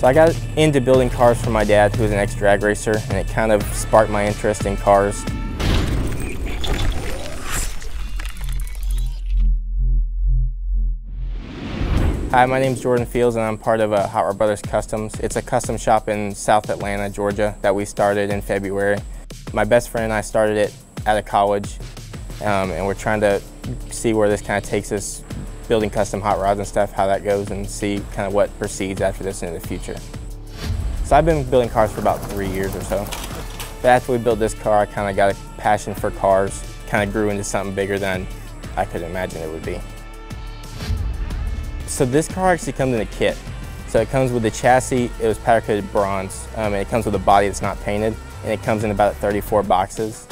So I got into building cars from my dad, who was an ex-drag racer, and it kind of sparked my interest in cars. Hi, my name is Jordan Fields and I'm part of Howler Brothers Customs. It's a custom shop in South Atlanta, Georgia that we started in February. My best friend and I started it out of college and we're trying to see where this kind of takes us, building custom hot rods and stuff, how that goes, and see kind of what proceeds after this into the future. So I've been building cars for about 3 years or so. But after we built this car, I kind of got a passion for cars, kind of grew into something bigger than I could imagine it would be. So this car actually comes in a kit. So it comes with the chassis, it was powder coated bronze, and it comes with a body that's not painted, and it comes in about 34 boxes.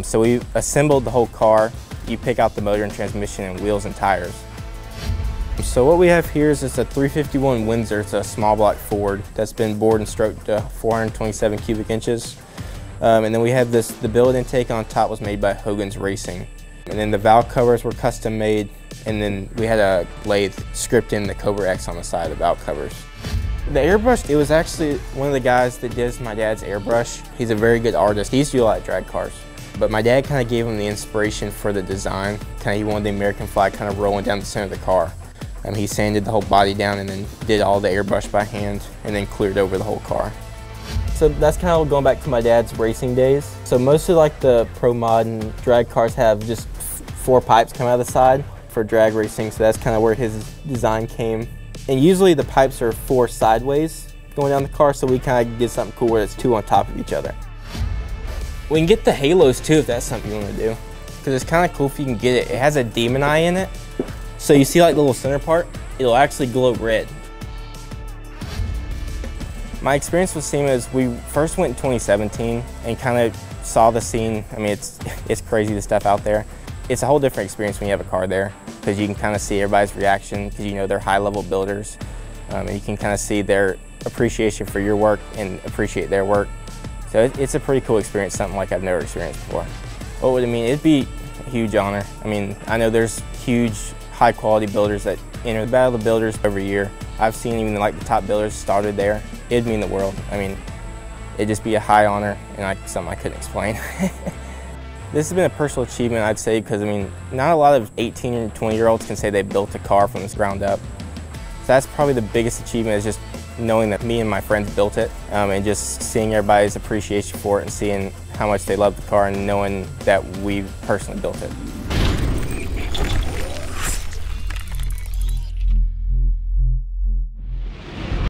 So we assembled the whole car. You pick out the motor and transmission and wheels and tires. So what we have here is it's a 351 Windsor. It's a small block Ford that's been bored and stroked to 427 cubic inches. And then we have the billet intake on top was made by Hogan's Racing. And then the valve covers were custom made. And then we had a lathe script in the Cobra X on the side of the valve covers. The airbrush, it was actually one of the guys that did my dad's airbrush. He's a very good artist. He used to do a lot of drag cars. But my dad kind of gave him the inspiration for the design. He wanted the American flag kind of rolling down the center of the car. He sanded the whole body down and then did all the airbrush by hand and then cleared over the whole car. So that's kind of going back to my dad's racing days. So mostly like the pro mod and drag cars have just 4 pipes come out of the side for drag racing, so that's kind of where his design came. And usually the pipes are 4 sideways going down the car, so we kind of did something cool where it's 2 on top of each other. We can get the halos too if that's something you want to do, because it's kind of cool if you can get it. It has a demon eye in it, so you see like the little center part, it'll actually glow red. My experience with SEMA is we first went in 2017 and kind of saw the scene. I mean, it's crazy, the stuff out there. It's a whole different experience when you have a car there, because you can kind of see everybody's reaction, because you know they're high-level builders, and you can kind of see their appreciation for your work and appreciate their work. So it's a pretty cool experience, something like I've never experienced before. What would it mean? It'd be a huge honor. I mean, I know there's huge, high-quality builders that enter the Battle of the Builders every year. I've seen even like the top builders started there. It'd mean the world. I mean, it'd just be a high honor and something I couldn't explain. This has been a personal achievement, I'd say, because I mean, not a lot of 18 and 20-year-olds can say they built a car from the ground up. So that's probably the biggest achievement, is just knowing that me and my friends built it, and just seeing everybody's appreciation for it and seeing how much they love the car and knowing that we personally built it.